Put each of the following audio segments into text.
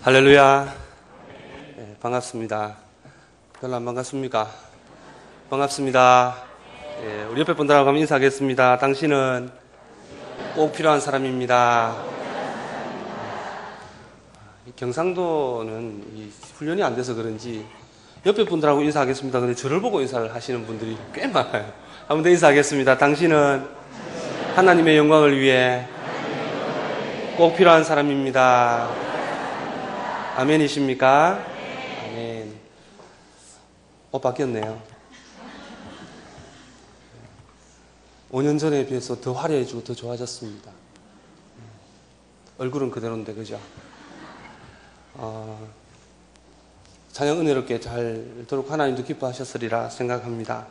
할렐루야. 네, 반갑습니다. 별로 안 반갑습니까? 반갑습니다. 네, 우리 옆에 분들하고 한번 인사하겠습니다. 당신은 꼭 필요한 사람입니다. 경상도는 훈련이 안 돼서 그런지 옆에 분들하고 인사하겠습니다. 근데 저를 보고 인사를 하시는 분들이 꽤 많아요. 한번 더 인사하겠습니다. 당신은 하나님의 영광을 위해 꼭 필요한 사람입니다. 아멘이십니까? 아멘. 바뀌었네요. 5년 전에 비해서 더 화려해지고 더 좋아졌습니다. 얼굴은 그대로인데, 그죠? 찬양 은혜롭게 잘 들었고 하나님도 기뻐하셨으리라 생각합니다.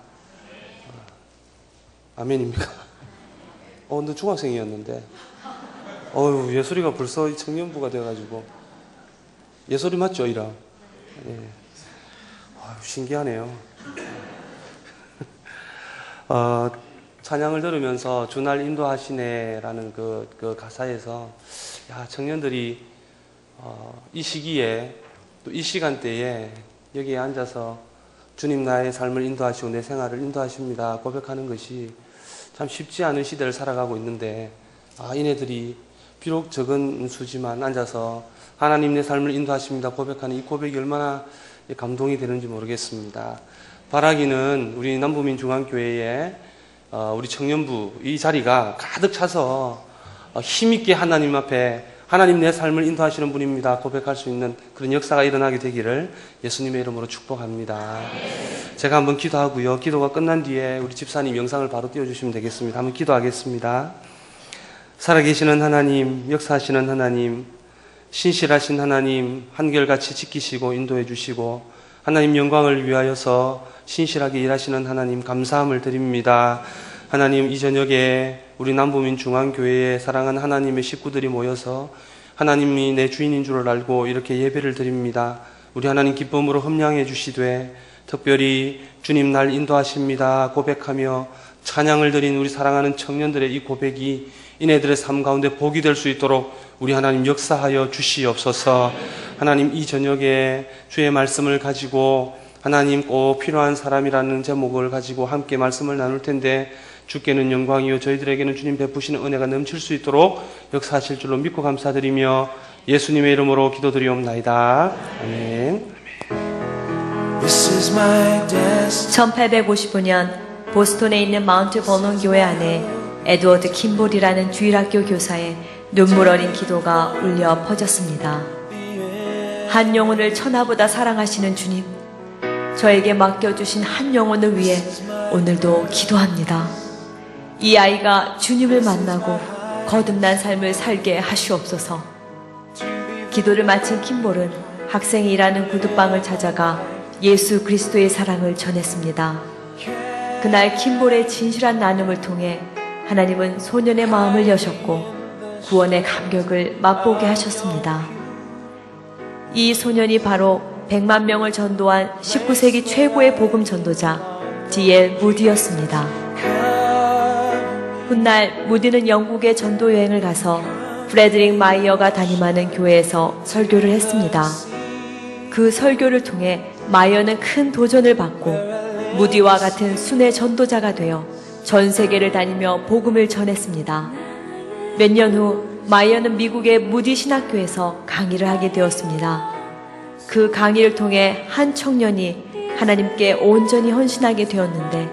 아멘입니까? 너 중학생이었는데. 예솔이가 벌써 청년부가 돼가지고. 예솔이 맞죠, 이름? 예. 신기하네요. 찬양을 들으면서 주날 인도하시네라는 그 가사에서, 청년들이, 이 시기에, 또 이 시간대에 여기에 앉아서 주님 나의 삶을 인도하시고 내 생활을 인도하십니다 고백하는 것이 참 쉽지 않은 시대를 살아가고 있는데, 이네들이 비록 적은 수지만 앉아서 하나님 내 삶을 인도하십니다 고백하는 이 고백이 얼마나 감동이 되는지 모르겠습니다. 바라기는 우리 남부민중앙교회에 우리 청년부 이 자리가 가득 차서 힘있게 하나님 앞에 하나님 내 삶을 인도하시는 분입니다 고백할 수 있는 그런 역사가 일어나게 되기를 예수님의 이름으로 축복합니다. 제가 한번 기도하고요. 기도가 끝난 뒤에 우리 집사님 영상을 바로 띄워주시면 되겠습니다. 한번 기도하겠습니다. 살아계시는 하나님, 역사하시는 하나님, 신실하신 하나님, 한결같이 지키시고 인도해 주시고 하나님 영광을 위하여서 신실하게 일하시는 하나님 감사함을 드립니다. 하나님, 이 저녁에 우리 남부민중앙교회에 사랑하는 하나님의 식구들이 모여서 하나님이 내 주인인 줄을 알고 이렇게 예배를 드립니다. 우리 하나님 기쁨으로 흠량해 주시되 특별히 주님 날 인도하십니다 고백하며 찬양을 드린 우리 사랑하는 청년들의 이 고백이 이네들의 삶 가운데 복이 될 수 있도록 우리 하나님 역사하여 주시옵소서. 하나님, 이 저녁에 주의 말씀을 가지고 하나님 꼭 필요한 사람이라는 제목을 가지고 함께 말씀을 나눌 텐데 주께는 영광이요 저희들에게는 주님 베푸시는 은혜가 넘칠 수 있도록 역사하실 줄로 믿고 감사드리며 예수님의 이름으로 기도드리옵나이다. 아멘. 1855년 보스턴에 있는 마운트 버논 교회 안에 에드워드 킴볼이라는 주일학교 교사의 눈물 어린 기도가 울려 퍼졌습니다. 한 영혼을 천하보다 사랑하시는 주님, 저에게 맡겨주신 한 영혼을 위해 오늘도 기도합니다. 이 아이가 주님을 만나고 거듭난 삶을 살게 하시옵소서. 기도를 마친 킴볼은 학생이 일하는 구두방을 찾아가 예수 그리스도의 사랑을 전했습니다. 그날 킴볼의 진실한 나눔을 통해 하나님은 소년의 마음을 여셨고 구원의 감격을 맛보게 하셨습니다. 이 소년이 바로 100만 명을 전도한 19세기 최고의 복음 전도자 D.L. 무디였습니다. 훗날 무디는 영국에 전도 여행을 가서 프레드릭 마이어가 담임하는 교회에서 설교를 했습니다. 그 설교를 통해 마이어는 큰 도전을 받고 무디와 같은 순회 전도자가 되어 전 세계를 다니며 복음을 전했습니다. 몇 년 후 마이어는 미국의 무디 신학교에서 강의를 하게 되었습니다. 그 강의를 통해 한 청년이 하나님께 온전히 헌신하게 되었는데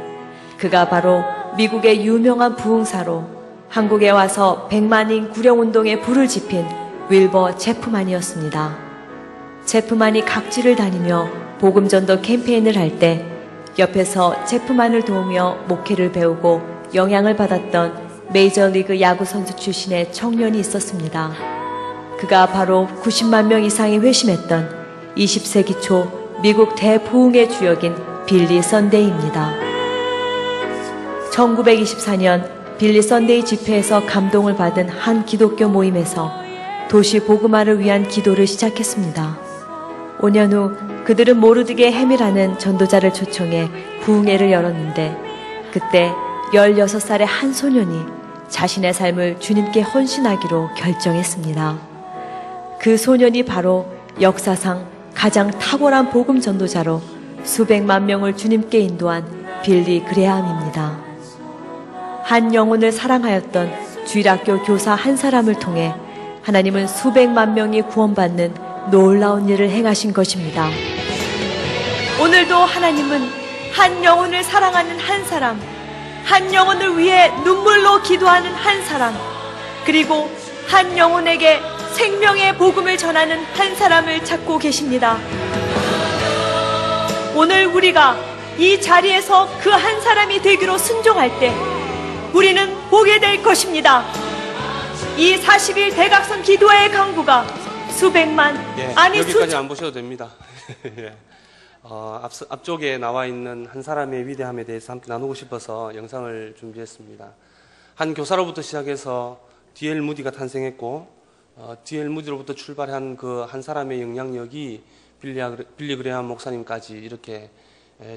그가 바로 미국의 유명한 부흥사로 한국에 와서 100만인 구령운동에 불을 지핀 윌버 체프만이었습니다. 체프만이 각지를 다니며 복음전도 캠페인을 할 때 옆에서 체프만을 도우며 목회를 배우고 영향을 받았던 메이저리그 야구 선수 출신의 청년이 있었습니다. 그가 바로 90만 명 이상이 회심했던 20세기 초 미국 대부흥의 주역인 빌리 선데이입니다. 1924년 빌리 선데이 집회에서 감동을 받은 한 기독교 모임에서 도시 복음화를 위한 기도를 시작했습니다. 5년 후 그들은 모르드게 햄이라는 전도자를 초청해 부흥회를 열었는데 그때 16살의 한 소년이 자신의 삶을 주님께 헌신하기로 결정했습니다. 그 소년이 바로 역사상 가장 탁월한 복음 전도자로 수백만 명을 주님께 인도한 빌리 그레함입니다. 한 영혼을 사랑하였던 주일학교 교사 한 사람을 통해 하나님은 수백만 명이 구원받는 놀라운 일을 행하신 것입니다. 오늘도 하나님은 한 영혼을 사랑하는 한 사람, 한 영혼을 위해 눈물로 기도하는 한 사람, 그리고 한 영혼에게 생명의 복음을 전하는 한 사람을 찾고 계십니다. 오늘 우리가 이 자리에서 그 한 사람이 되기로 순종할 때 우리는 보게 될 것입니다. 이 40일 대각선 기도회의 강구가 수백만, 아니 여기까지 안 보셔도 됩니다. 예. 앞쪽에 나와 있는 한 사람의 위대함에 대해서 함께 나누고 싶어서 영상을 준비했습니다. 한 교사로부터 시작해서 D.L. 무디가 탄생했고, D.L. 무디로부터 출발한 그 한 사람의 영향력이 빌리 그레함 목사님까지 이렇게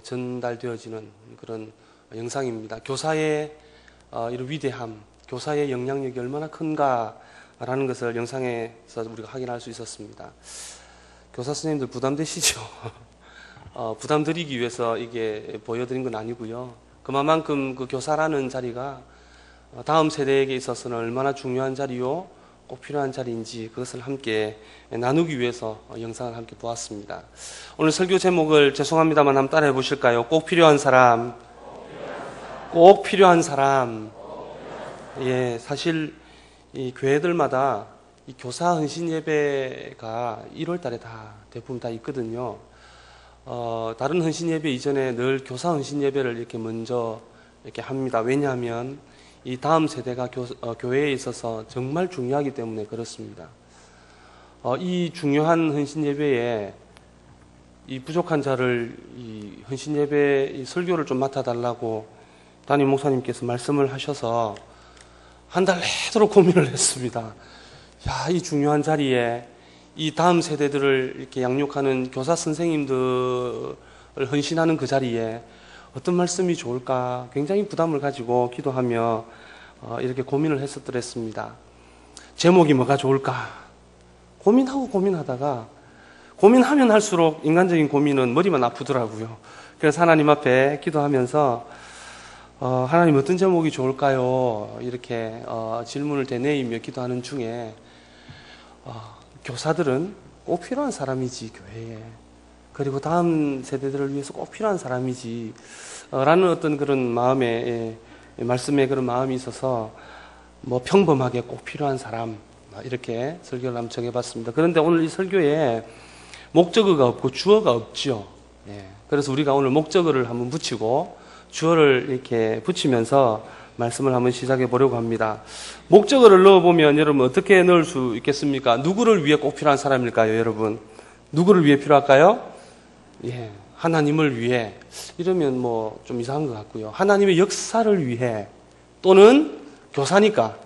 전달되어지는 그런 영상입니다. 교사의 이런 위대함, 교사의 영향력이 얼마나 큰가라는 것을 영상에서 우리가 확인할 수 있었습니다. 교사 선생님들 부담되시죠? 부담 드리기 위해서 이게 보여드린 건 아니고요. 그만큼 그 교사라는 자리가 다음 세대에게 있어서는 얼마나 중요한 자리요, 꼭 필요한 자리인지 그것을 함께 나누기 위해서 영상을 함께 보았습니다. 오늘 설교 제목을 죄송합니다만 한번 따라해 보실까요? 꼭 필요한 사람. 꼭 필요한 사람. 예, 사실 이 교회들마다 이 교사 헌신 예배가 1월 달에 다 대부분 다 있거든요. 다른 헌신 예배 이전에 늘 교사 헌신 예배를 이렇게 먼저 이렇게 합니다. 왜냐하면 이 다음 세대가 교회에 있어서 정말 중요하기 때문에 그렇습니다. 이 중요한 헌신 예배에 이 부족한 자를 이 헌신 예배 이 설교를 좀 맡아달라고 담임 목사님께서 말씀을 하셔서 한 달 내도록 고민을 했습니다. 야, 이 중요한 자리에 이 다음 세대들을 이렇게 양육하는 교사 선생님들을 헌신하는 그 자리에 어떤 말씀이 좋을까 굉장히 부담을 가지고 기도하며 이렇게 고민을 했었더랬습니다. 제목이 뭐가 좋을까 고민하다가 고민하면 할수록 인간적인 고민은 머리만 아프더라고요. 그래서 하나님 앞에 기도하면서 하나님 어떤 제목이 좋을까요? 이렇게 질문을 되뇌이며 기도하는 중에 교사들은 꼭 필요한 사람이지 교회에, 그리고 다음 세대들을 위해서 꼭 필요한 사람이지 라는 어떤 그런 마음에 말씀에 그런 마음이 있어서 뭐 평범하게 꼭 필요한 사람 이렇게 설교를 한번 정해봤습니다. 그런데 오늘 이 설교에 목적어가 없고 주어가 없죠. 그래서 우리가 오늘 목적어를 한번 붙이고 주어를 이렇게 붙이면서 말씀을 한번 시작해 보려고 합니다. 목적어를 넣어보면 여러분 어떻게 넣을 수 있겠습니까? 누구를 위해 꼭 필요한 사람일까요, 여러분? 누구를 위해 필요할까요? 예, 하나님을 위해. 이러면 뭐 좀 이상한 것 같고요. 하나님의 역사를 위해, 또는 교사니까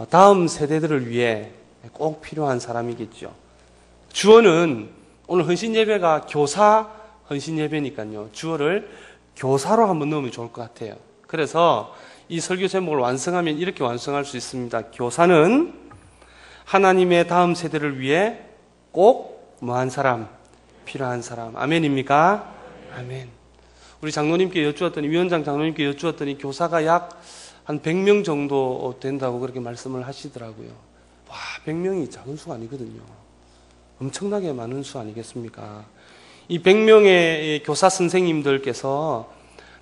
다음 세대들을 위해 꼭 필요한 사람이겠죠. 주어는 오늘 헌신 예배가 교사 헌신 예배니까요. 주어를 교사로 한번 넣으면 좋을 것 같아요. 그래서 이 설교 제목을 완성하면 이렇게 완성할 수 있습니다. 교사는 하나님의 다음 세대를 위해 꼭 뭐한 사람? 필요한 사람. 아멘입니까? 아멘. 우리 장로님께 여쭈었더니, 위원장 장로님께 여쭈었더니 교사가 약 한 100명 정도 된다고 그렇게 말씀을 하시더라고요. 와, 100명이 작은 수가 아니거든요. 엄청나게 많은 수 아니겠습니까? 이 100명의 교사 선생님들께서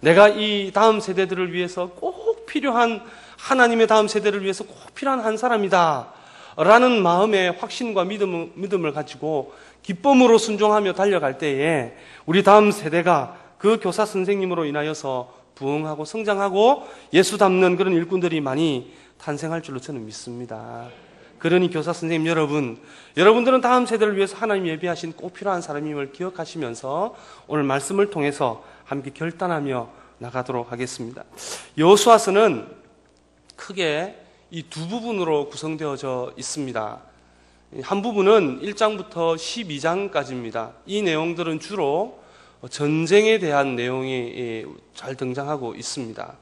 내가 이 다음 세대들을 위해서 꼭 필요한, 하나님의 다음 세대를 위해서 꼭 필요한 한 사람이다 라는 마음의 확신과 믿음을 가지고 기쁨으로 순종하며 달려갈 때에 우리 다음 세대가 그 교사 선생님으로 인하여서 부흥하고 성장하고 예수 닮는 그런 일꾼들이 많이 탄생할 줄로 저는 믿습니다. 그러니 교사 선생님 여러분들은 다음 세대를 위해서 하나님 예비하신 꼭 필요한 사람임을 기억하시면서 오늘 말씀을 통해서 함께 결단하며 나가도록 하겠습니다. 여호수아서는 크게 이 두 부분으로 구성되어져 있습니다. 한 부분은 1장부터 12장까지입니다. 이 내용들은 주로 전쟁에 대한 내용이 잘 등장하고 있습니다.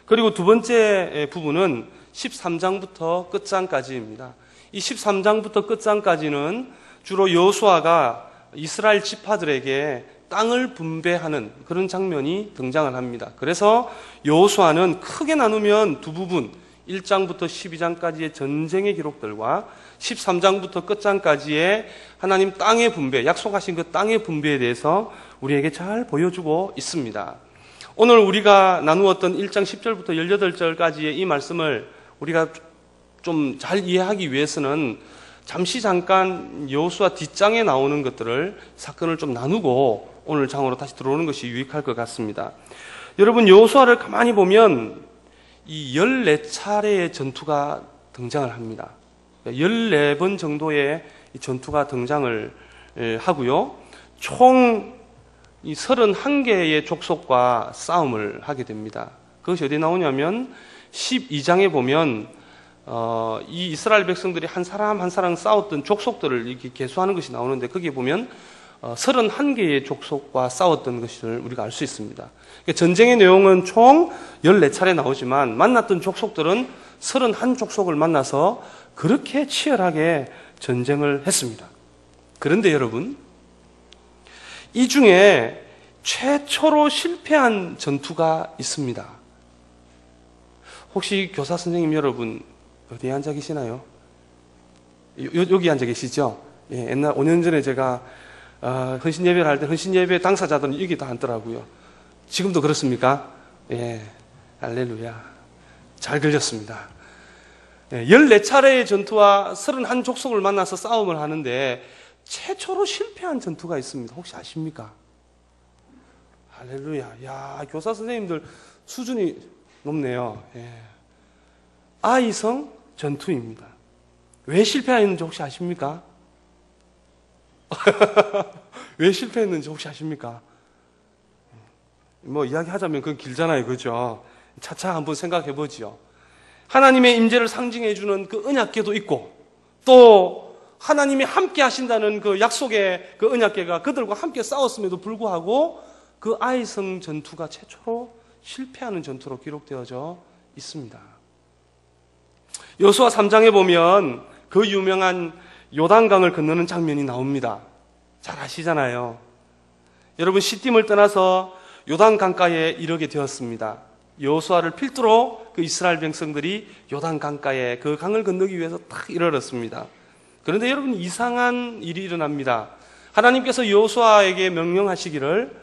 그리고 두 번째 부분은 13장부터 끝장까지입니다. 이 13장부터 끝장까지는 주로 여호수아가 이스라엘 지파들에게 땅을 분배하는 그런 장면이 등장을 합니다. 그래서 여호수아는 크게 나누면 두 부분, 1장부터 12장까지의 전쟁의 기록들과 13장부터 끝장까지의 하나님 땅의 분배, 약속하신 그 땅의 분배에 대해서 우리에게 잘 보여주고 있습니다. 오늘 우리가 나누었던 1장 10절부터 18절까지의 이 말씀을 우리가 좀 잘 이해하기 위해서는 잠깐 여호수아 뒷장에 나오는 것들을 사건을 좀 나누고 오늘 장으로 다시 들어오는 것이 유익할 것 같습니다. 여러분, 여호수아를 가만히 보면 이 14차례의 전투가 등장을 합니다. 14번 정도의 전투가 등장을 하고요. 총 이 31개의 족속과 싸움을 하게 됩니다. 그것이 어디 나오냐면 12장에 보면 이 이스라엘 백성들이 한 사람 한 사람 싸웠던 족속들을 이렇게 계수하는 것이 나오는데 거기에 보면 31개의 족속과 싸웠던 것을 우리가 알 수 있습니다. 전쟁의 내용은 총 14차례 나오지만 만났던 족속들은 31족속을 만나서 그렇게 치열하게 전쟁을 했습니다. 그런데 여러분, 이 중에 최초로 실패한 전투가 있습니다. 혹시 교사 선생님 여러분 어디에 앉아 계시나요? 여기 앉아 계시죠? 예, 옛날 5년 전에 제가 헌신 예배를 할 때 헌신 예배 당사자들은 여기 다 앉더라고요. 지금도 그렇습니까? 예, 할렐루야. 잘 걸렸습니다. 예, 14차례의 전투와 31족속을 만나서 싸움을 하는데 최초로 실패한 전투가 있습니다. 혹시 아십니까? 할렐루야. 야, 교사 선생님들 수준이 높네요. 예. 아이성 전투입니다. 왜 실패했는지 혹시 아십니까? 왜 실패했는지 혹시 아십니까? 뭐 이야기하자면 그건 길잖아요. 그죠? 차차 한번 생각해 보지요. 하나님의 임재를 상징해 주는 그 언약궤도 있고 또 하나님이 함께 하신다는 그 약속의 그 언약궤가 그들과 함께 싸웠음에도 불구하고 그 아이성 전투가 최초로 실패하는 전투로 기록되어져 있습니다. 여호수아 3장에 보면 그 유명한 요단강을 건너는 장면이 나옵니다. 잘 아시잖아요. 여러분, 시딤을 떠나서 요단강가에 이르게 되었습니다. 여호수아를 필두로 그 이스라엘 백성들이 요단강가에 그 강을 건너기 위해서 딱 이르렀습니다. 그런데 여러분, 이상한 일이 일어납니다. 하나님께서 여호수아에게 명령하시기를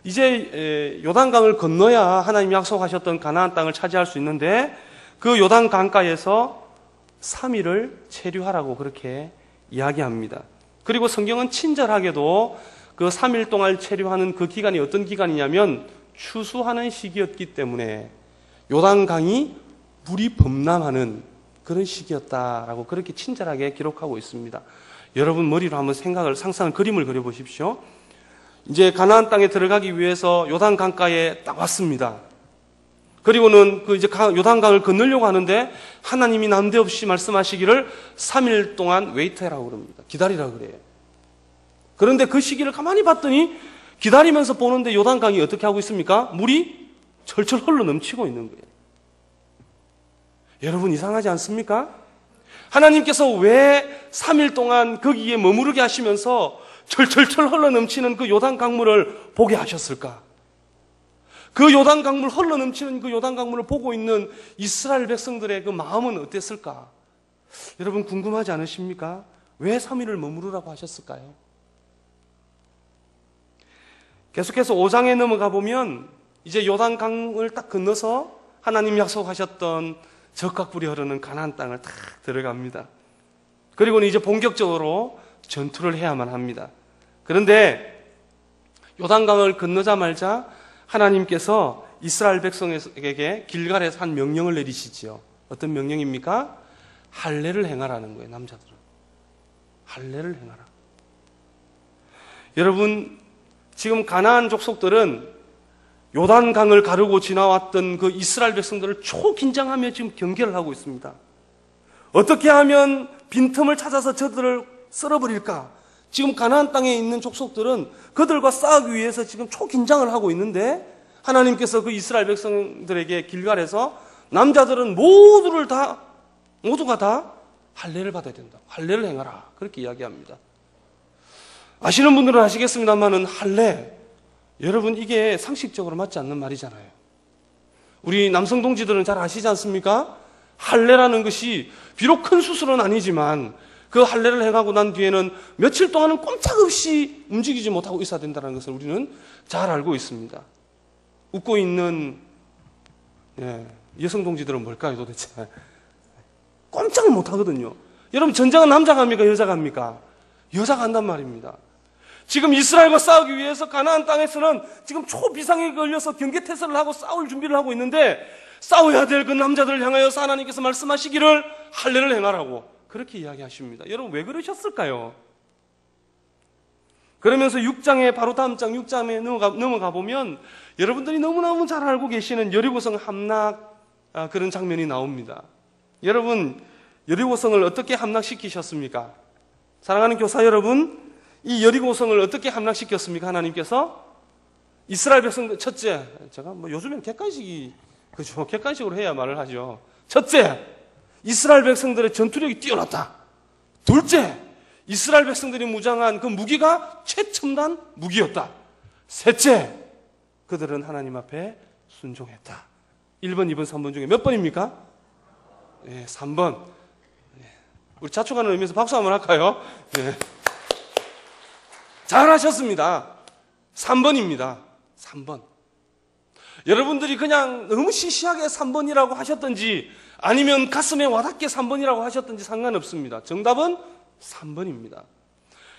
이제 요단강을 건너야 하나님이 약속하셨던 가나안 땅을 차지할 수 있는데 그 요단강가에서 3일을 체류하라고 그렇게 이야기합니다. 그리고 성경은 친절하게도 그 3일 동안 체류하는 그 기간이 어떤 기간이냐면 추수하는 시기였기 때문에 요단강이 물이 범람하는 그런 시기였다라고 그렇게 친절하게 기록하고 있습니다. 여러분 머리로 한번 상상을 그림을 그려보십시오. 이제 가나안 땅에 들어가기 위해서 요단 강가에 딱 왔습니다. 그리고는 그 이제 요단강을 건너려고 하는데 하나님이 난데없이 말씀하시기를 3일 동안 웨이트해라고 그럽니다. 기다리라고 그래요. 그런데 그 시기를 가만히 봤더니 기다리면서 보는데 요단강이 어떻게 하고 있습니까? 물이 철철 흘러 넘치고 있는 거예요. 여러분 이상하지 않습니까? 하나님께서 왜 3일 동안 거기에 머무르게 하시면서 철철철 흘러 넘치는 그 요단 강물을 보게 하셨을까? 그 요단 강물 흘러 넘치는 그 요단 강물을 보고 있는 이스라엘 백성들의 그 마음은 어땠을까? 여러분 궁금하지 않으십니까? 왜 3일을 머무르라고 하셨을까요? 계속해서 5장에 넘어가 보면 이제 요단 강을 딱 건너서 하나님 약속하셨던 적각불이 흐르는 가나안 땅을 딱 들어갑니다. 그리고는 이제 본격적으로 전투를 해야만 합니다. 그런데 요단강을 건너자마자 하나님께서 이스라엘 백성에게 길갈에서 한 명령을 내리시지요. 어떤 명령입니까? 할례를 행하라는 거예요. 남자들은 할례를 행하라. 여러분 지금 가나안 족속들은 요단강을 가르고 지나왔던 그 이스라엘 백성들을 초긴장하며 지금 경계를 하고 있습니다. 어떻게 하면 빈틈을 찾아서 저들을 썰어버릴까? 지금 가나안 땅에 있는 족속들은 그들과 싸우기 위해서 지금 초긴장을 하고 있는데 하나님께서 그 이스라엘 백성들에게 길갈에서 남자들은 모두가 다 할례를 받아야 된다. 할례를 행하라. 그렇게 이야기합니다. 아시는 분들은 아시겠습니다만은 할례, 여러분 이게 상식적으로 맞지 않는 말이잖아요. 우리 남성 동지들은 잘 아시지 않습니까? 할례라는 것이 비록 큰 수술은 아니지만 그 할례를 해가고 난 뒤에는 며칠 동안은 꼼짝없이 움직이지 못하고 있어야 된다는 것을 우리는 잘 알고 있습니다. 웃고 있는 여성 동지들은 뭘까요 도대체? 꼼짝을 못하거든요. 여러분 전쟁은 남자가 합니까 여자가 합니까? 여자가 한단 말입니다. 지금 이스라엘과 싸우기 위해서 가나안 땅에서는 지금 초비상에 걸려서 경계태세를 하고 싸울 준비를 하고 있는데 싸워야 될 그 남자들을 향하여서 하나님께서 말씀하시기를 할례를 행하라고 그렇게 이야기하십니다. 여러분 왜 그러셨을까요? 그러면서 6장에 바로 다음 장 6장에 넘어가 보면 여러분들이 너무너무 잘 알고 계시는 여리고성 함락 그런 장면이 나옵니다. 여러분 여리고성을 어떻게 함락시키셨습니까? 사랑하는 교사 여러분, 이 여리고성을 어떻게 함락시켰습니까? 하나님께서 이스라엘 백성들 첫째, 제가 뭐 요즘엔 객관식이 그죠? 객관식으로 해야 말을 하죠. 첫째, 이스라엘 백성들의 전투력이 뛰어났다. 둘째, 이스라엘 백성들이 무장한 그 무기가 최첨단 무기였다. 셋째, 그들은 하나님 앞에 순종했다. 1번, 2번, 3번 중에 몇 번입니까? 네, 3번. 우리 자축하는 의미에서 박수 한번 할까요? 네. 잘하셨습니다. 3번입니다. 3번. 여러분들이 그냥 너무 시시하게 3번이라고 하셨든지 아니면 가슴에 와닿게 3번이라고 하셨든지 상관없습니다. 정답은 3번입니다.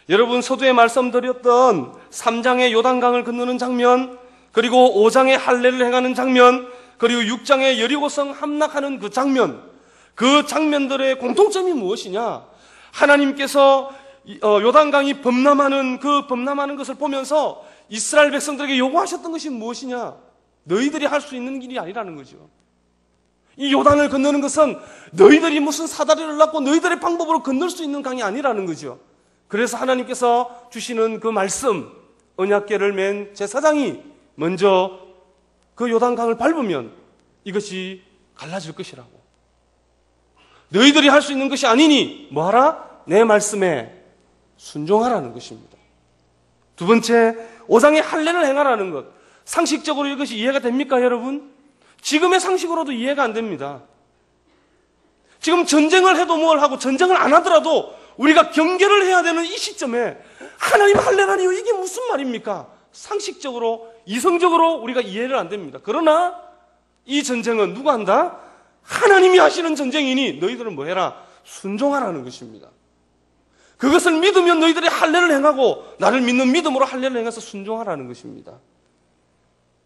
여러분 서두에 말씀드렸던 3장의 요단강을 건너는 장면, 그리고 5장의 할례를 행하는 장면, 그리고 6장의 여리고성 함락하는 그 장면, 그 장면들의 공통점이 무엇이냐? 하나님께서 요단강이 범람하는 것을 보면서 이스라엘 백성들에게 요구하셨던 것이 무엇이냐? 너희들이 할 수 있는 길이 아니라는 거죠. 이 요단을 건너는 것은 너희들이 무슨 사다리를 놨고 너희들의 방법으로 건널 수 있는 강이 아니라는 거죠. 그래서 하나님께서 주시는 그 말씀, 언약궤를 맨 제사장이 먼저 그 요단강을 밟으면 이것이 갈라질 것이라고. 너희들이 할 수 있는 것이 아니니 뭐하라? 내 말씀에 순종하라는 것입니다. 두 번째, 5장의 할례를 행하라는 것. 상식적으로 이것이 이해가 됩니까, 여러분? 지금의 상식으로도 이해가 안 됩니다. 지금 전쟁을 해도 뭘 하고 전쟁을 안 하더라도 우리가 경계를 해야 되는 이 시점에 하나님 할례라니요, 이게 무슨 말입니까? 상식적으로, 이성적으로 우리가 이해를 안 됩니다. 그러나 이 전쟁은 누가 한다? 하나님이 하시는 전쟁이니 너희들은 뭐 해라? 순종하라는 것입니다. 그것을 믿으면 너희들이 할례를 행하고 나를 믿는 믿음으로 할례를 행해서 순종하라는 것입니다.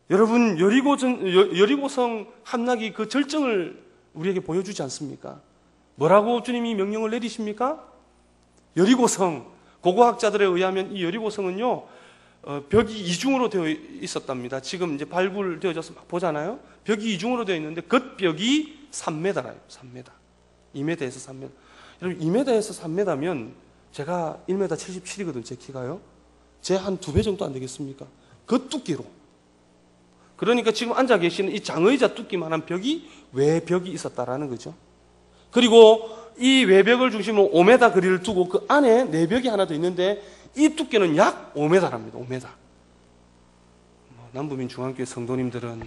여러분 여리고성 함락이 그 절정을 우리에게 보여주지 않습니까? 뭐라고 주님이 명령을 내리십니까? 여리고성, 고고학자들에 의하면 이 여리고성은요 벽이 이중으로 되어 있었답니다. 지금 이제 발굴되어져서 막 보잖아요. 벽이 이중으로 되어 있는데 겉벽이 3m라요. 3m. 2m에서 3m. 여러분 2m에서 3m면 제가 1m 77이거든요. 제 키가요. 제 한 2배 정도 안 되겠습니까? 그 두께로. 그러니까 지금 앉아 계시는 이 장의자 두께만한 벽이 외벽이 있었다라는 거죠. 그리고 이 외벽을 중심으로 5m 거리를 두고 그 안에 내벽이 하나 더 있는데 이 두께는 약 5m랍니다. 5m. 남부민 중앙교회 성도님들은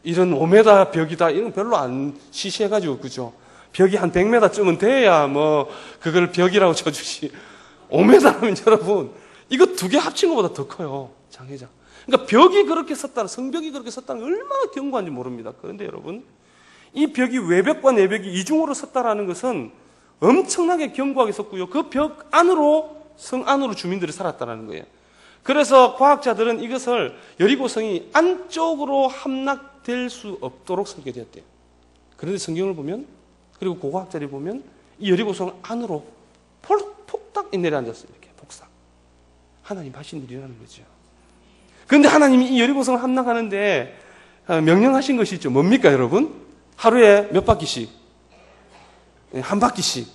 이런 5m 벽이다 이런 거 별로 안 시시해가지고 그죠? 벽이 한 100m쯤은 돼야 뭐 그걸 벽이라고 쳐주지. 5m라면 여러분 이거 두 개 합친 것보다 더 커요. 장애자. 그러니까 벽이 그렇게 섰다는, 성벽이 그렇게 섰다는 게 얼마나 견고한지 모릅니다. 그런데 여러분 이 벽이 외벽과 내벽이 이중으로 섰다라는 것은 엄청나게 견고하게 섰고요. 그 벽 안으로, 성 안으로 주민들이 살았다는 거예요. 그래서 과학자들은 이것을 여리고성이 안쪽으로 함락될 수 없도록 설계되었대요. 그런데 성경을 보면, 그리고 고고학자들이 보면 이 여리고성 안으로 폭딱 내려앉았어요. 이렇게 폭삭. 하나님 하신 일이라는 거죠. 그런데 하나님이 이 여리고성을 함락하는데 명령하신 것이 있죠. 뭡니까 여러분? 하루에 몇 바퀴씩? 한 바퀴씩.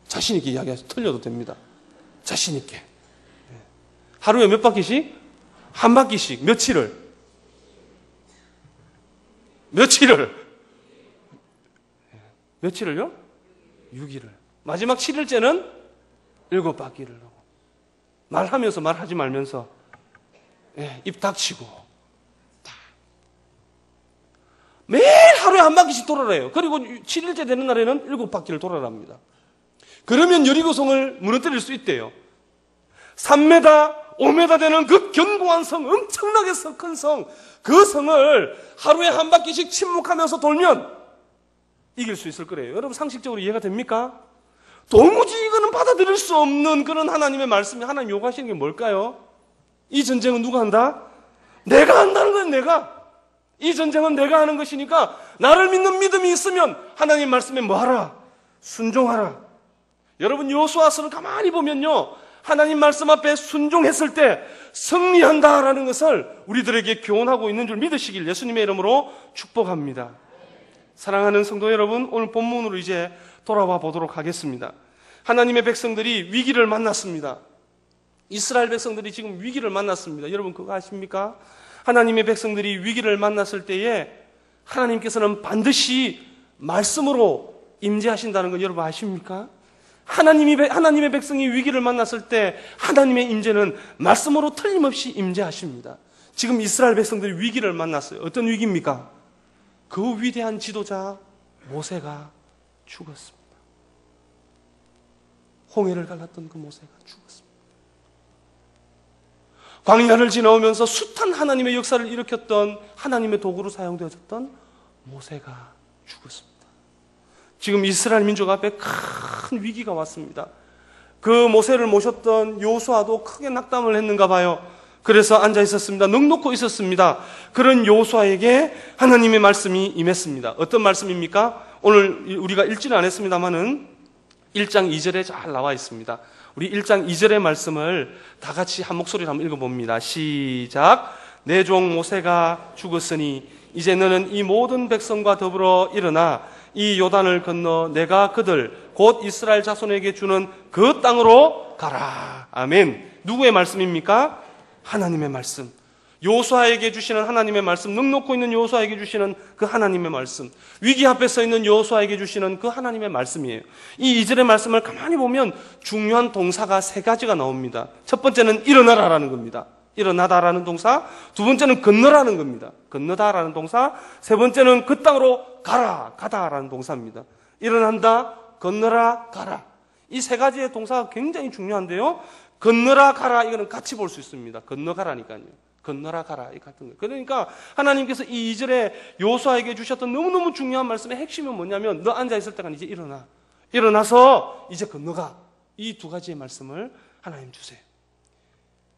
자신 있게 이야기하셔서 틀려도 됩니다. 자신 있게. 하루에 몇 바퀴씩? 한 바퀴씩. 며칠을? 6일을요? 6일을. 마지막 7일째는 7바퀴를 하고. 말하면서 말하지 말면서 입 닥치고 매일 하루에 한 바퀴씩 돌아라요. 그리고 7일째 되는 날에는 7바퀴를 돌아랍니다. 그러면 여리고성을 무너뜨릴 수 있대요. 3m, 5m 되는 그 견고한 성, 엄청나게 큰 성, 그 성을 하루에 한 바퀴씩 침묵하면서 돌면 이길 수 있을 거래요. 여러분 상식적으로 이해가 됩니까? 도무지 이거는 받아들일 수 없는 그런 하나님의 말씀이 하나님 요구하시는 게 뭘까요? 이 전쟁은 누가 한다? 내가 한다는 거예요. 내가. 이 전쟁은 내가 하는 것이니까 나를 믿는 믿음이 있으면 하나님 말씀에 뭐하라? 순종하라. 여러분 여호수아서를 가만히 보면요, 하나님 말씀 앞에 순종했을 때 승리한다라는 것을 우리들에게 교훈하고 있는 줄 믿으시길 예수님의 이름으로 축복합니다. 사랑하는 성도 여러분, 오늘 본문으로 이제 돌아와 보도록 하겠습니다. 하나님의 백성들이 위기를 만났습니다. 이스라엘 백성들이 지금 위기를 만났습니다. 여러분 그거 아십니까? 하나님의 백성들이 위기를 만났을 때에 하나님께서는 반드시 말씀으로 임재하신다는 걸 여러분 아십니까? 하나님의 백성이 위기를 만났을 때 하나님의 임재는 말씀으로 틀림없이 임재하십니다. 지금 이스라엘 백성들이 위기를 만났어요. 어떤 위기입니까? 그 위대한 지도자 모세가 죽었습니다. 홍해를 갈랐던 그 모세가 죽었습니다. 광야를 지나오면서 숱한 하나님의 역사를 일으켰던 하나님의 도구로 사용되어졌던 모세가 죽었습니다. 지금 이스라엘 민족 앞에 큰 위기가 왔습니다. 그 모세를 모셨던 여호수아도 크게 낙담을 했는가 봐요. 그래서 앉아 있었습니다. 넋놓고 있었습니다. 그런 여호수아에게 하나님의 말씀이 임했습니다. 어떤 말씀입니까? 오늘 우리가 읽지는 않았습니다만은 1장 2절에 잘 나와 있습니다. 우리 1장 2절의 말씀을 다 같이 한 목소리로 한번 읽어봅니다. 시작. 내 종 모세가 죽었으니 이제 너는 이 모든 백성과 더불어 일어나 이 요단을 건너 내가 그들 곧 이스라엘 자손에게 주는 그 땅으로 가라. 아멘. 누구의 말씀입니까? 하나님의 말씀. 여호수아에게 주시는 하나님의 말씀, 넋놓고 있는 여호수아에게 주시는 그 하나님의 말씀, 위기 앞에 서 있는 여호수아에게 주시는 그 하나님의 말씀이에요. 이 2절의 말씀을 가만히 보면 중요한 동사가 3가지가 나옵니다. 첫 번째는 일어나라라는 겁니다. 일어나다라는 동사. 두 번째는 건너라는 겁니다. 건너다라는 동사. 세 번째는 그 땅으로 가라, 가다라는 동사입니다. 일어난다, 건너라, 가라. 이 3가지의 동사가 굉장히 중요한데요, 건너라, 가라, 이거는 같이 볼 수 있습니다. 건너가라니까요. 건너라 가라 이 같은 거예요. 그러니까 하나님께서 이 2절에 여호수아에게 주셨던 너무너무 중요한 말씀의 핵심은 뭐냐면 너 앉아있을 때가 이제 일어나. 일어나서 이제 건너가. 이 2가지의 말씀을 하나님 주세요.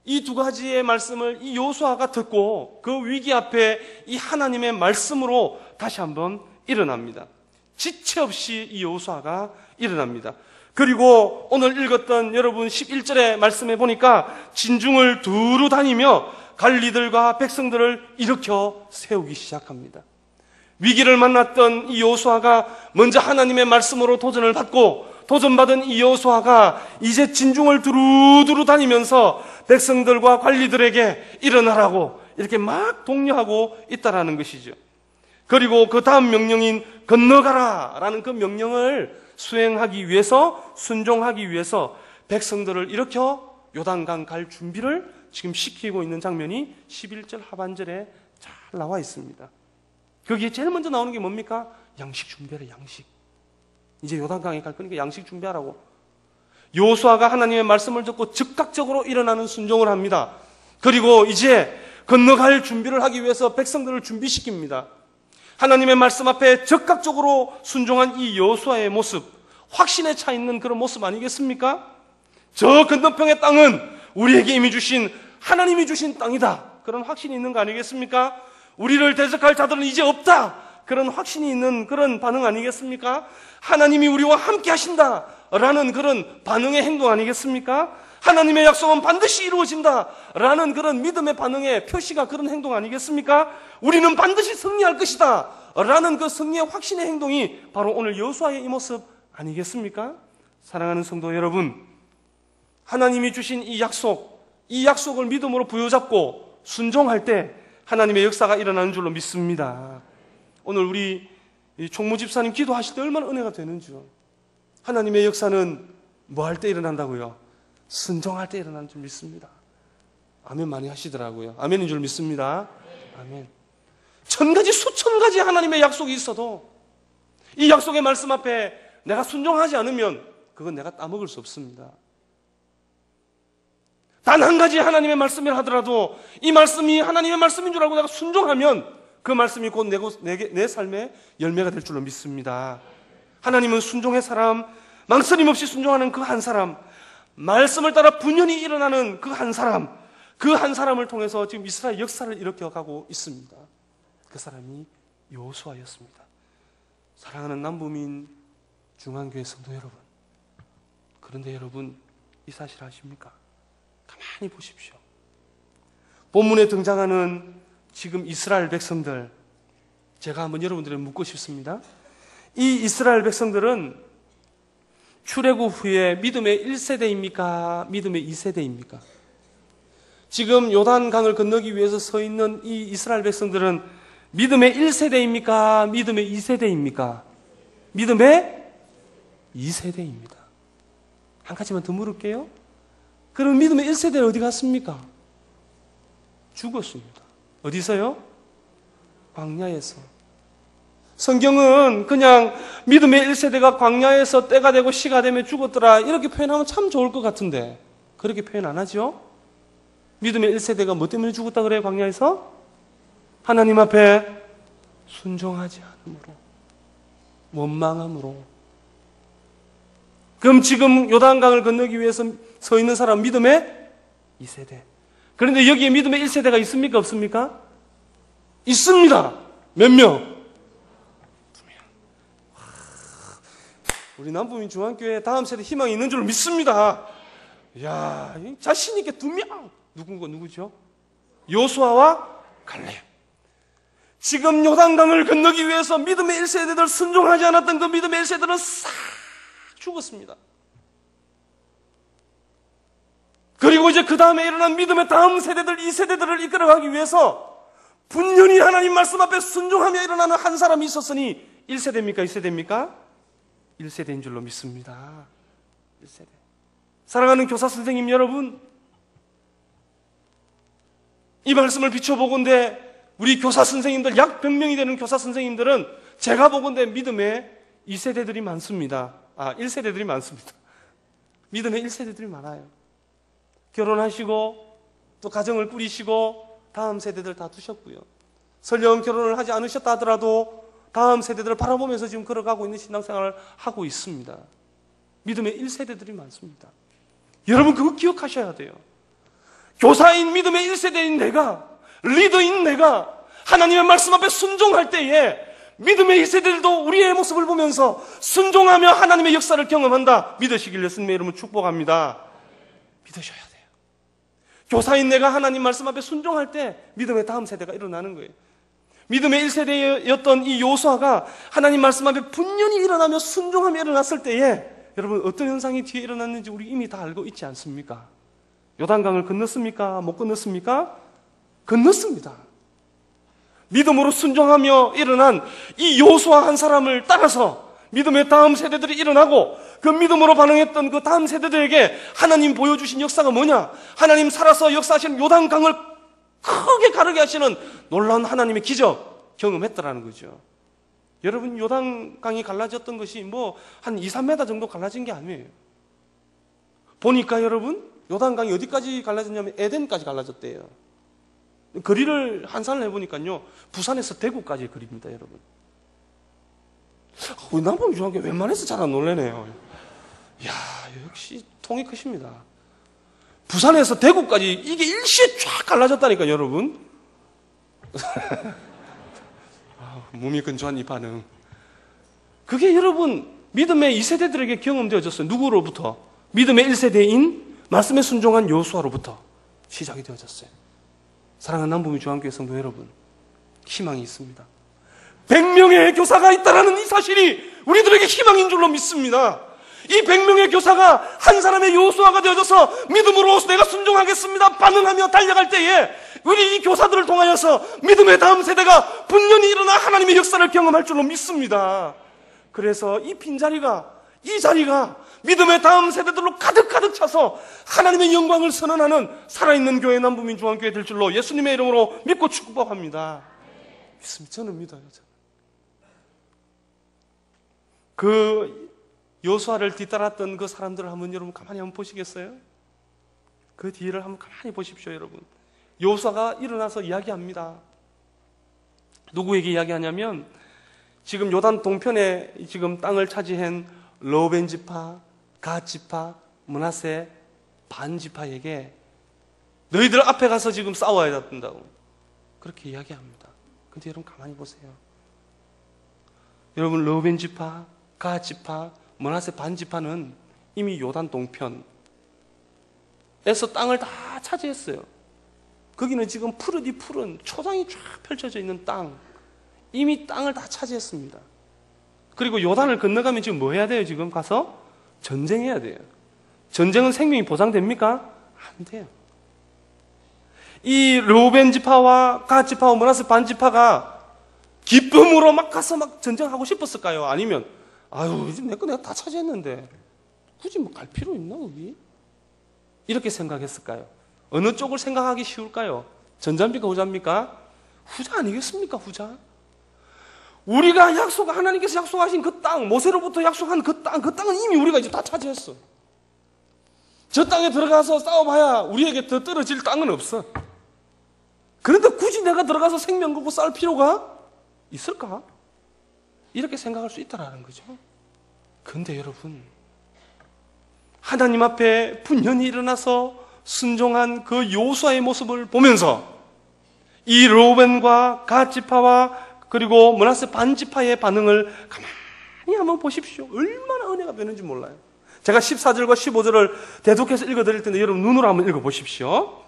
이 2가지의 말씀을 이 여호수아가 듣고 그 위기 앞에 이 하나님의 말씀으로 다시 한번 일어납니다. 지체 없이 이 여호수아가 일어납니다. 그리고 오늘 읽었던 여러분 11절의 말씀에 보니까 진중을 두루 다니며 관리들과 백성들을 일으켜 세우기 시작합니다. 위기를 만났던 이 여호수아가 먼저 하나님의 말씀으로 도전을 받고 도전받은 이 여호수아가 이제 진중을 두루두루 다니면서 백성들과 관리들에게 일어나라고 이렇게 막 독려하고 있다라는 것이죠. 그리고 그 다음 명령인 건너가라라는 그 명령을 수행하기 위해서, 순종하기 위해서 백성들을 일으켜 요단강 갈 준비를 지금 시키고 있는 장면이 11절 하반절에 잘 나와 있습니다. 거기에 제일 먼저 나오는 게 뭡니까? 양식 준비하라, 양식. 이제 요단강에 갈 거니까 양식 준비하라고. 여호수아가 하나님의 말씀을 듣고 즉각적으로 일어나는 순종을 합니다. 그리고 이제 건너갈 준비를 하기 위해서 백성들을 준비시킵니다. 하나님의 말씀 앞에 즉각적으로 순종한 이 여호수아의 모습, 확신에 차 있는 그런 모습 아니겠습니까? 저 건너편의 땅은 우리에게 이미 주신 하나님이 주신 땅이다. 그런 확신이 있는 거 아니겠습니까? 우리를 대적할 자들은 이제 없다. 그런 확신이 있는 그런 반응 아니겠습니까? 하나님이 우리와 함께 하신다. 라는 그런 반응의 행동 아니겠습니까? 하나님의 약속은 반드시 이루어진다. 라는 그런 믿음의 반응의 표시가 그런 행동 아니겠습니까? 우리는 반드시 승리할 것이다. 라는 그 승리의 확신의 행동이 바로 오늘 여호수아의 이 모습 아니겠습니까? 사랑하는 성도 여러분, 하나님이 주신 이 약속을 믿음으로 부여잡고 순종할 때 하나님의 역사가 일어나는 줄로 믿습니다. 오늘 우리 총무 집사님 기도하실 때 얼마나 은혜가 되는지요. 하나님의 역사는 뭐 할 때 일어난다고요? 순종할 때 일어나는 줄 믿습니다. 아멘 많이 하시더라고요. 아멘인 줄 믿습니다. 아멘. 1000가지 수천 가지 하나님의 약속이 있어도 이 약속의 말씀 앞에 내가 순종하지 않으면 그건 내가 따먹을 수 없습니다. 단 한 가지 하나님의 말씀이라 하더라도 이 말씀이 하나님의 말씀인 줄 알고 내가 순종하면 그 말씀이 곧 내 삶의 열매가 될 줄로 믿습니다. 하나님은 순종의 사람, 망설임 없이 순종하는 그 한 사람, 말씀을 따라 분연히 일어나는 그 한 사람, 그 한 사람을 통해서 지금 이스라엘 역사를 일으켜가고 있습니다. 그 사람이 여호수아였습니다. 사랑하는 남부민 중앙교회 성도 여러분, 그런데 여러분 이 사실 아십니까? 가만히 보십시오. 본문에 등장하는 지금 이스라엘 백성들, 제가 한번 여러분들에게 묻고 싶습니다. 이 이스라엘 백성들은 출애굽 후에 믿음의 1세대입니까? 믿음의 2세대입니까? 지금 요단강을 건너기 위해서 서 있는 이 이스라엘 백성들은 믿음의 1세대입니까? 믿음의 2세대입니까? 믿음의 2세대입니다. 한 가지만 더 물을게요. 그럼 믿음의 1세대는 어디 갔습니까? 죽었습니다. 어디서요? 광야에서. 성경은 그냥 믿음의 1세대가 광야에서 때가 되고 시가 되면 죽었더라 이렇게 표현하면 참 좋을 것 같은데 그렇게 표현 안 하죠? 믿음의 1세대가 뭐 때문에 죽었다 그래요? 광야에서? 하나님 앞에 순종하지 않음으로, 원망함으로. 그럼 지금 요단강을 건너기 위해서 서 있는 사람 믿음의 2세대. 그런데 여기에 믿음의 1세대가 있습니까? 없습니까? 있습니다. 몇 명? 우리 남부민 중앙교회 다음 세대 희망이 있는 줄 믿습니다. 이야, 자신 있게 2명. 누구죠? 여호수아와 갈렙. 지금 요단강을 건너기 위해서 믿음의 1세대들 순종하지 않았던 그 믿음의 1세대들은 싹 죽었습니다. 그리고 이제 그 다음에 일어난 믿음의 다음 세대들, 2세대들을 이끌어가기 위해서 분연히 하나님 말씀 앞에 순종하며 일어나는 한 사람이 있었으니 1세대입니까? 2세대입니까? 1세대인 줄로 믿습니다. 1세대. 사랑하는 교사 선생님 여러분, 이 말씀을 비춰보건대 우리 교사 선생님들, 약 100명이 되는 교사 선생님들은 제가 보건대 믿음의 2세대들이 많습니다. 1세대들이 많습니다. 믿음의 1세대들이 많아요. 결혼하시고 또 가정을 꾸리시고 다음 세대들 다 두셨고요. 설령 결혼을 하지 않으셨다 하더라도 다음 세대들을 바라보면서 지금 걸어가고 있는 신앙생활을 하고 있습니다. 믿음의 1세대들이 많습니다. 여러분 그거 기억하셔야 돼요. 교사인 믿음의 1세대인 내가, 리더인 내가 하나님의 말씀 앞에 순종할 때에 믿음의 2세대들도 우리의 모습을 보면서 순종하며 하나님의 역사를 경험한다. 믿으시길 예수님의 이름으로 축복합니다. 믿으셔야 돼요. 교사인 내가 하나님 말씀 앞에 순종할 때 믿음의 다음 세대가 일어나는 거예요. 믿음의 1세대였던 이 여호수아가 하나님 말씀 앞에 분연히 일어나며 순종하며 일어났을 때에 여러분 어떤 현상이 뒤에 일어났는지 우리 이미 다 알고 있지 않습니까? 요단강을 건넜습니까? 못 건넜습니까? 건넜습니다. 믿음으로 순종하며 일어난 이 여호수아 한 사람을 따라서 믿음의 다음 세대들이 일어나고 그 믿음으로 반응했던 그 다음 세대들에게 하나님 보여주신 역사가 뭐냐? 하나님 살아서 역사하시는 요단강을 크게 가르게 하시는 놀라운 하나님의 기적 경험했더라는 거죠. 여러분 요단강이 갈라졌던 것이 뭐 한 2, 3m 정도 갈라진 게 아니에요. 보니까 여러분 요단강이 어디까지 갈라졌냐면 에덴까지 갈라졌대요. 거리를 한산을 해보니까요 부산에서 대구까지의 거리입니다. 여러분 우리 남북 중앙교회 웬만해서 잘 안 놀래네요. 이야 역시 통이 크십니다. 부산에서 대구까지 이게 일시에 쫙 갈라졌다니까 여러분. 몸이 근조한 이 반응. 그게 여러분 믿음의 2세대들에게 경험되어졌어요. 누구로부터? 믿음의 1세대인 말씀에 순종한 여호수아로부터 시작이 되어졌어요. 사랑하는 남부민 중앙교회 성도 여러분, 희망이 있습니다. 100명의 교사가 있다는 이 사실이 우리들에게 희망인 줄로 믿습니다. 이 100명의 교사가 한 사람의 여호수아가 되어져서 믿음으로 내가 순종하겠습니다 반응하며 달려갈 때에 우리 이 교사들을 통하여서 믿음의 다음 세대가 분연히 일어나 하나님의 역사를 경험할 줄로 믿습니다. 그래서 이 빈자리가, 이 자리가 믿음의 다음 세대들로 가득 차서 하나님의 영광을 선언하는 살아있는 교회 남부민중앙교회 될 줄로 예수님의 이름으로 믿고 축복합니다. 믿습니다. 저는 믿어요. 그 여호수아를 뒤따랐던 그 사람들을 한번 여러분 가만히 한번 보시겠어요? 그 뒤를 한번 가만히 보십시오, 여러분. 여호수아가 일어나서 이야기합니다. 누구에게 이야기하냐면 지금 요단 동편에 지금 땅을 차지한 르우벤 지파, 갓 지파, 므낫세 반 지파에게 너희들 앞에 가서 지금 싸워야 된다고 그렇게 이야기합니다. 근데 여러분 가만히 보세요. 여러분 르우벤 지파, 갓 지파, 므낫세 반 지파는 이미 요단 동편에서 땅을 다 차지했어요. 거기는 지금 푸르디 푸른 초장이 쫙 펼쳐져 있는 땅, 이미 땅을 다 차지했습니다. 그리고 요단을 건너가면 지금 뭐 해야 돼요? 지금 가서 전쟁해야 돼요. 전쟁은 생명이 보장됩니까? 안 돼요. 이 르우벤 지파와 갓 지파와 므낫세 반 지파가 기쁨으로 막 가서 막 전쟁하고 싶었을까요? 아니면 아유 이제 내 거 내가 다 차지했는데 굳이 뭐 갈 필요 있나 거기? 이렇게 생각했을까요? 어느 쪽을 생각하기 쉬울까요? 전자입니까 후자입니까? 후자 아니겠습니까? 후자. 우리가 하나님께서 약속하신 그 땅, 모세로부터 약속한 그 땅은 이미 우리가 이제 다 차지했어. 저 땅에 들어가서 싸워봐야 우리에게 더 떨어질 땅은 없어. 그런데 굳이 내가 들어가서 생명 걸고 싸울 필요가 있을까? 이렇게 생각할 수 있다라는 거죠. 그런데 여러분, 하나님 앞에 분연히 일어나서 순종한 그 여호수아의 모습을 보면서 이 르우벤과 갓 지파와 그리고 므낫세 반 지파의 반응을 가만히 한번 보십시오. 얼마나 은혜가 되는지 몰라요. 제가 14절과 15절을 대독해서 읽어드릴 텐데 여러분 눈으로 한번 읽어보십시오.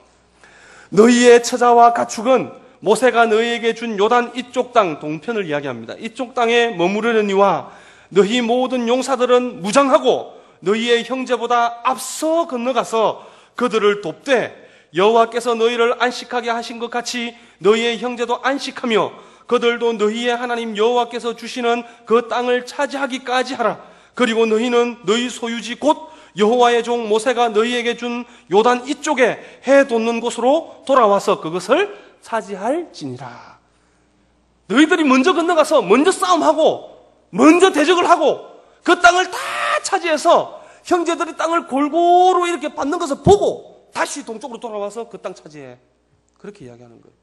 너희의 처자와 가축은 모세가 너희에게 준 요단 이쪽 땅 동편을 이야기합니다. 이쪽 땅에 머무르려니와 너희 모든 용사들은 무장하고 너희의 형제보다 앞서 건너가서 그들을 돕되 여호와께서 너희를 안식하게 하신 것 같이 너희의 형제도 안식하며 그들도 너희의 하나님 여호와께서 주시는 그 땅을 차지하기까지 하라. 그리고 너희는 너희 소유지 곧 여호와의 종 모세가 너희에게 준 요단 이쪽에 해 돋는 곳으로 돌아와서 그것을 차지할지니라. 너희들이 먼저 건너가서 먼저 싸움하고 먼저 대적을 하고 그 땅을 다 차지해서 형제들이 땅을 골고루 이렇게 받는 것을 보고 다시 동쪽으로 돌아와서 그 땅 차지해. 그렇게 이야기하는 거예요.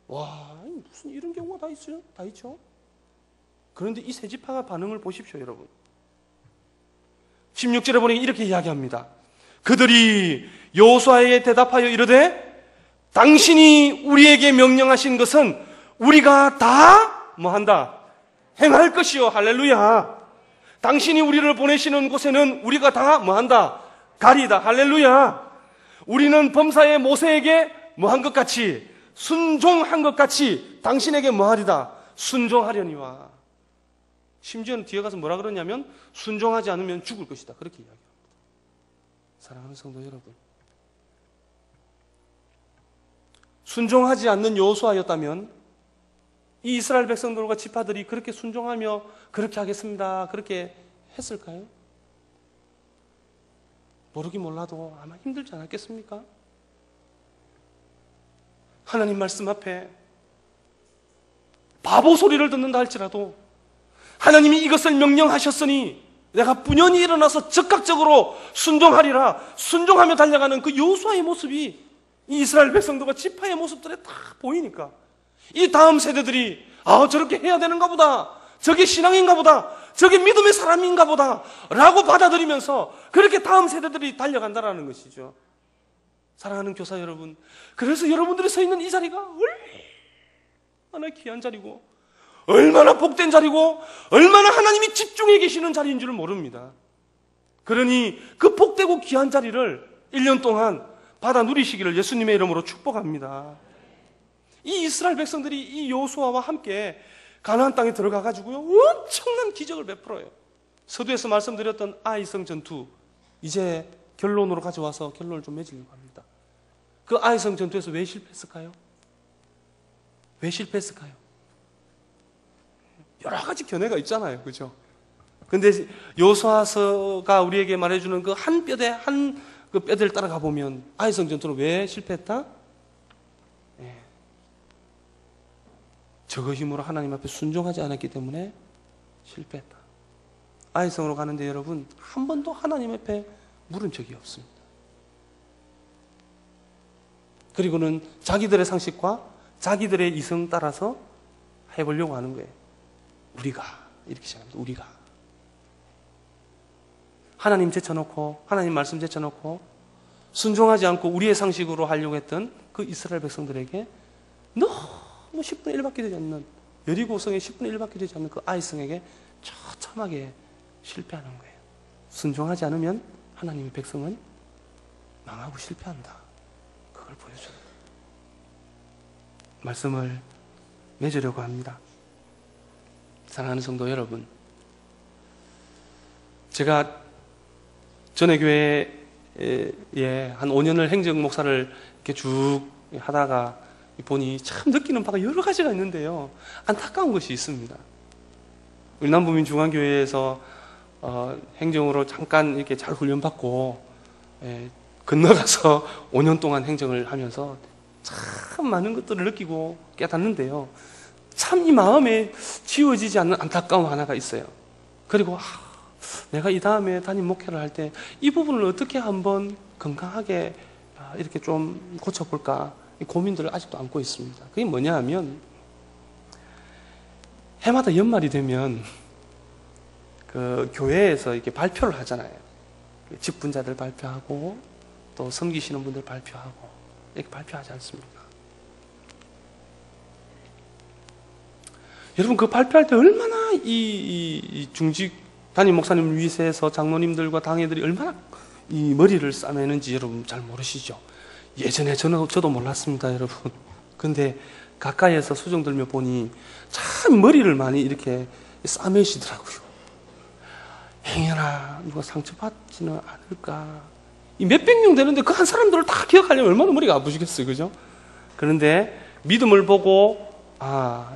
와, 무슨 이런 경우가 다 있어요? 다 있죠? 그런데 이 세 지파가 반응을 보십시오, 여러분. 16절에 보니 이렇게 이야기합니다. 그들이 여호수아에게 대답하여 이르되 당신이 우리에게 명령하신 것은 우리가 다 뭐한다? 행할 것이요. 할렐루야. 당신이 우리를 보내시는 곳에는 우리가 다 뭐한다? 가리다. 할렐루야. 우리는 범사의 모세에게 뭐한 것 같이 순종한 것 같이 당신에게 뭐하리다? 순종하려니와. 심지어는 뒤에 가서 뭐라 그러냐면 순종하지 않으면 죽을 것이다. 그렇게 이야기합니다. 사랑하는 성도 여러분, 순종하지 않는 여호수아였다면 이 이스라엘 백성들과 지파들이 그렇게 순종하며 그렇게 하겠습니다. 그렇게 했을까요? 모르긴 몰라도 아마 힘들지 않았겠습니까? 하나님 말씀 앞에 바보 소리를 듣는다 할지라도 하나님이 이것을 명령하셨으니 내가 분연히 일어나서 적극적으로 순종하리라. 순종하며 달려가는 그 여호수아의 모습이 이 이스라엘 백성들과 지파의 모습들에 다 보이니까 이 다음 세대들이 저렇게 해야 되는가 보다, 저게 신앙인가 보다, 저게 믿음의 사람인가 보다 라고 받아들이면서 그렇게 다음 세대들이 달려간다라는 것이죠. 사랑하는 교사 여러분, 그래서 여러분들이 서 있는 이 자리가 얼마나 귀한 자리고 얼마나 복된 자리고 얼마나 하나님이 집중해 계시는 자리인 줄 모릅니다. 그러니 그 복되고 귀한 자리를 1년 동안 받아 누리시기를 예수님의 이름으로 축복합니다. 이 이스라엘 백성들이 이 여호수아와 함께 가나안 땅에 들어가 가지고요 엄청난 기적을 베풀어요. 서두에서 말씀드렸던 아이성 전투 이제 결론으로 가져와서 결론을 좀 맺으려고 합니다. 그 아이성 전투에서 왜 실패했을까요? 왜 실패했을까요? 여러 가지 견해가 있잖아요. 그죠? 근데 여호수아서가 우리에게 말해주는 그 한 뼈대 한 그 뼈대를 따라가 보면 아이성 전투는 왜 실패했다? 예. 저거 힘으로 하나님 앞에 순종하지 않았기 때문에 실패했다. 아이성으로 가는데 여러분 한 번도 하나님 앞에 물은 적이 없습니다. 그리고는 자기들의 상식과 자기들의 이성 따라서 해보려고 하는 거예요. 우리가 이렇게 시작합니다. 우리가 하나님 제쳐놓고 하나님 말씀 제쳐놓고 순종하지 않고 우리의 상식으로 하려고 했던 그 이스라엘 백성들에게 너무 10분의 1밖에 되지 않는 여리고성의 10분의 1밖에 되지 않는 그 아이성에게 처참하게 실패하는 거예요. 순종하지 않으면 하나님의 백성은 망하고 실패한다. 그걸 보여줘요. 말씀을 맺으려고 합니다. 사랑하는 성도 여러분, 제가 전에 교회에 한 5년을 행정 목사를 이렇게 쭉 하다가 보니 참 느끼는 바가 여러 가지가 있는데요. 안타까운 것이 있습니다. 우리 남부민 중앙교회에서 행정으로 잠깐 이렇게 잘 훈련받고 건너가서 5년 동안 행정을 하면서 참 많은 것들을 느끼고 깨닫는데요. 참 이 마음에 지워지지 않는 안타까움 하나가 있어요. 그리고 내가 이 다음에 담임 목회를 할 때 이 부분을 어떻게 한번 건강하게 이렇게 좀 고쳐볼까 이 고민들을 아직도 안고 있습니다. 그게 뭐냐 하면 해마다 연말이 되면 그 교회에서 이렇게 발표를 하잖아요. 직분자들 발표하고 또 섬기시는 분들 발표하고 이렇게 발표하지 않습니까? 여러분 그 발표할 때 얼마나 이 중직 담임 목사님 위세에서 장로님들과 당회들이 얼마나 이 머리를 싸매는지 여러분 잘 모르시죠? 예전에 저도 몰랐습니다, 여러분. 근데 가까이에서 수정 들며 보니 참 머리를 많이 이렇게 싸매시더라고요. 행여나 누가 상처받지는 않을까. 이 몇백 명 되는데 그 한 사람들을 다 기억하려면 얼마나 머리가 아프시겠어요, 그죠? 그런데 믿음을 보고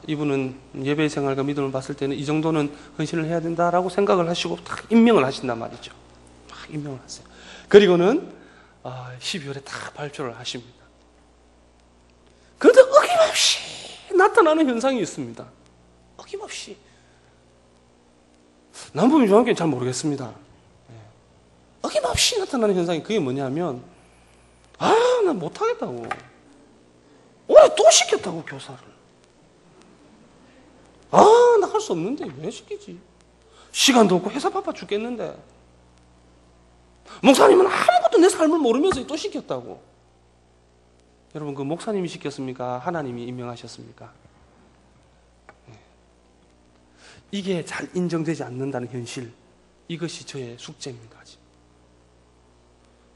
이분은 예배 생활과 믿음을 봤을 때는 이 정도는 헌신을 해야 된다라고 생각을 하시고 딱 임명을 하신단 말이죠. 막 임명을 하세요. 그리고는 12월에 딱 발표를 하십니다. 그런데 어김없이 나타나는 현상이 있습니다. 어김없이. 남부민 중앙교회는 잘 모르겠습니다. 어김없이 나타나는 현상이 그게 뭐냐면 나 못하겠다고. 오늘 또 시켰다고 교사를. 나 할 수 없는데 왜 시키지? 시간도 없고 회사 바빠 죽겠는데. 목사님은 아무것도 내 삶을 모르면서 또 시켰다고. 여러분 그 목사님이 시켰습니까? 하나님이 임명하셨습니까? 이게 잘 인정되지 않는다는 현실, 이것이 저의 숙제입니다. 아직.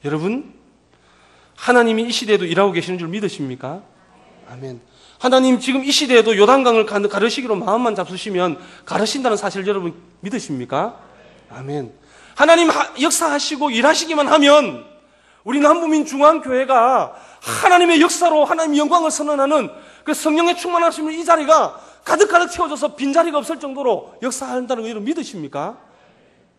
여러분 하나님이 이 시대에도 일하고 계시는 줄 믿으십니까? 아멘. 하나님 지금 이 시대에도 요단강을 가르시기로 마음만 잡수시면 가르신다는 사실 여러분 믿으십니까? 아멘. 하나님 역사하시고 일하시기만 하면 우리 남부민 중앙교회가 하나님의 역사로 하나님의 영광을 선언하는 그 성령의 충만하시면 이 자리가 가득가득 채워져서 빈자리가 없을 정도로 역사한다는 거 여러분 믿으십니까?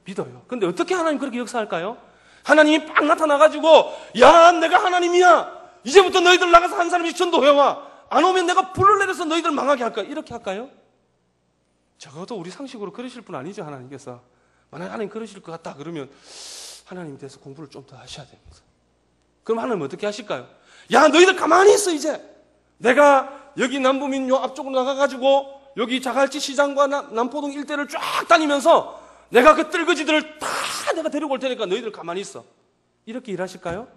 믿어요. 근데 어떻게 하나님 그렇게 역사할까요? 하나님이 빡 나타나가지고 야 내가 하나님이야 이제부터 너희들 나가서 한 사람씩 전도해와 안 오면 내가 불을 내려서 너희들 망하게 할까? 이렇게 할까요? 적어도 우리 상식으로 그러실 분 아니죠, 하나님께서. 만약 하나님 그러실 것 같다 그러면 하나님에 대해서 공부를 좀 더 하셔야 됩니다. 그럼 하나님 어떻게 하실까요? 야 너희들 가만히 있어 이제. 내가 여기 남부민 요 앞쪽으로 나가가지고 여기 자갈치 시장과 남포동 일대를 쫙 다니면서 내가 그 뜰거지들을 다 내가 데리고 올 테니까 너희들 가만히 있어. 이렇게 일하실까요?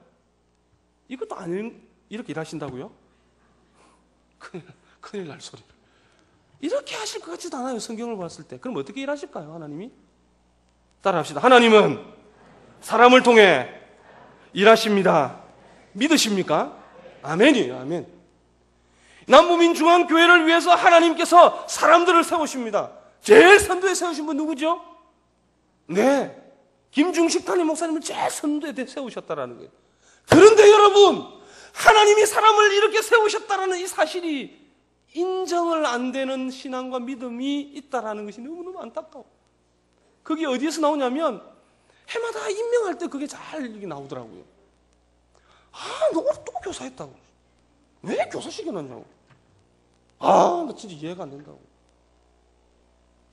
이것도 아닌 이렇게 일하신다고요? 큰일 날 소리를. 이렇게 하실 것 같지도 않아요, 성경을 봤을 때. 그럼 어떻게 일하실까요, 하나님이? 따라합시다. 하나님은 사람을 통해 일하십니다. 믿으십니까? 아멘이에요, 아멘. 남부민 중앙교회를 위해서 하나님께서 사람들을 세우십니다. 제일 선두에 세우신 분 누구죠? 네, 김중식 담임 목사님을 제일 선두에 세우셨다라는 거예요. 그런데 여러분, 하나님이 사람을 이렇게 세우셨다라는 이 사실이 인정을 안 되는 신앙과 믿음이 있다라는 것이 너무너무 안타까워. 그게 어디에서 나오냐면 해마다 임명할 때 그게 잘 이게 나오더라고요. 너 오늘 또 교사했다고. 왜 교사 시켜놨냐고. 나 진짜 이해가 안 된다고.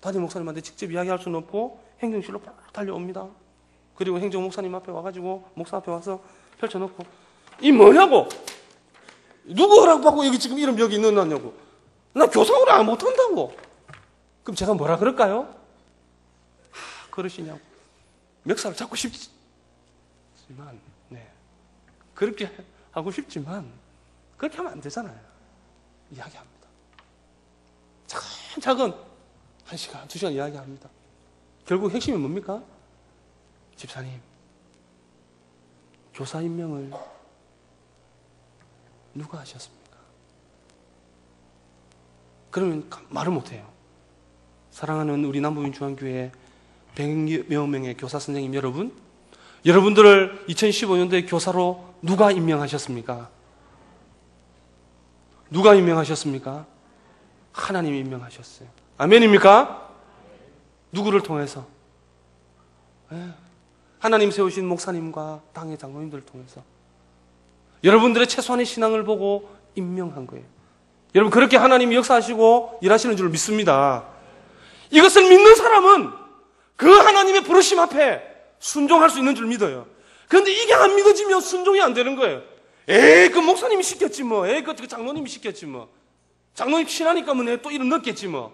담임 목사님한테 직접 이야기할 수는 없고 행정실로 팍 달려옵니다. 그리고 행정 목사님 앞에 와가지고 목사 앞에 와서 펼쳐놓고 이 뭐냐고. 누구 허락받고 여기 지금 이름 여기 넣어놨냐고. 나 교사 오라 못한다고. 그럼 제가 뭐라 그럴까요? 그러시냐고. 멱살을 잡고 싶지만, 네. 그렇게 하고 싶지만, 그렇게 하면 안 되잖아요. 이야기합니다. 차근차근 1시간, 2시간 이야기합니다. 결국 핵심이 뭡니까? 집사님, 교사 임명을 누가 하셨습니까? 그러면 말을 못해요. 사랑하는 우리 남부민중앙교회 100여 명의 교사 선생님 여러분, 여러분들을 2015년도에 교사로 누가 임명하셨습니까? 누가 임명하셨습니까? 하나님이 임명하셨어요. 아멘입니까? 누구를 통해서? 하나님 세우신 목사님과 당의 장로님들을 통해서 여러분들의 최소한의 신앙을 보고 임명한 거예요. 여러분, 그렇게 하나님이 역사하시고 일하시는 줄 믿습니다. 이것을 믿는 사람은 그 하나님의 부르심 앞에 순종할 수 있는 줄 믿어요. 그런데 이게 안 믿어지면 순종이 안 되는 거예요. 그 목사님이 시켰지 뭐. 그 장로님이 시켰지 뭐. 장로님 친하니까 뭐 내가 또 이름 넣겠지 뭐.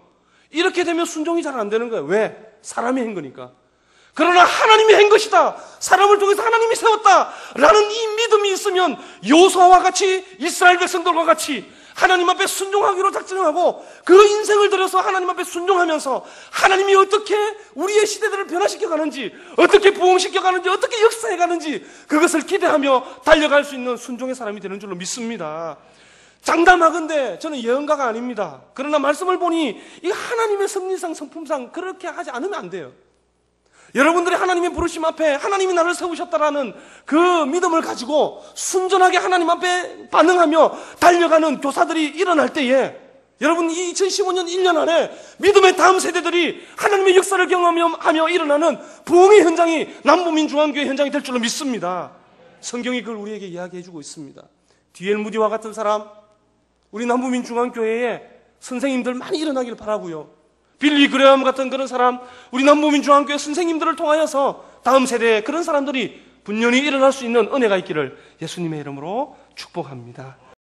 이렇게 되면 순종이 잘 안 되는 거예요. 왜? 사람이 한 거니까. 그러나 하나님이 한 것이다. 사람을 통해서 하나님이 세웠다. 라는 이 믿음이 있으면 요수아와 같이 이스라엘 백성들과 같이 하나님 앞에 순종하기로 작정하고 그 인생을 들여서 하나님 앞에 순종하면서 하나님이 어떻게 우리의 시대들을 변화시켜 가는지, 어떻게 부흥시켜 가는지, 어떻게 역사해 가는지 그것을 기대하며 달려갈 수 있는 순종의 사람이 되는 줄로 믿습니다. 장담하건대 저는 예언가가 아닙니다. 그러나 말씀을 보니 이 하나님의 섭리상 성품상 그렇게 하지 않으면 안 돼요. 여러분들이 하나님의 부르심 앞에 하나님이 나를 세우셨다라는 그 믿음을 가지고 순전하게 하나님 앞에 반응하며 달려가는 교사들이 일어날 때에 여러분, 이 2015년 1년 안에 믿음의 다음 세대들이 하나님의 역사를 경험하며 일어나는 부흥의 현장이 남부민중앙교회 현장이 될 줄로 믿습니다. 성경이 그걸 우리에게 이야기해주고 있습니다. D.L. 무디와 같은 사람, 우리 남부민중앙교회에 선생님들 많이 일어나길 바라고요. 빌리 그레엄 같은 그런 사람, 우리 남부민중앙교회 선생님들을 통하여서 다음 세대에 그런 사람들이 분연히 일어날 수 있는 은혜가 있기를 예수님의 이름으로 축복합니다.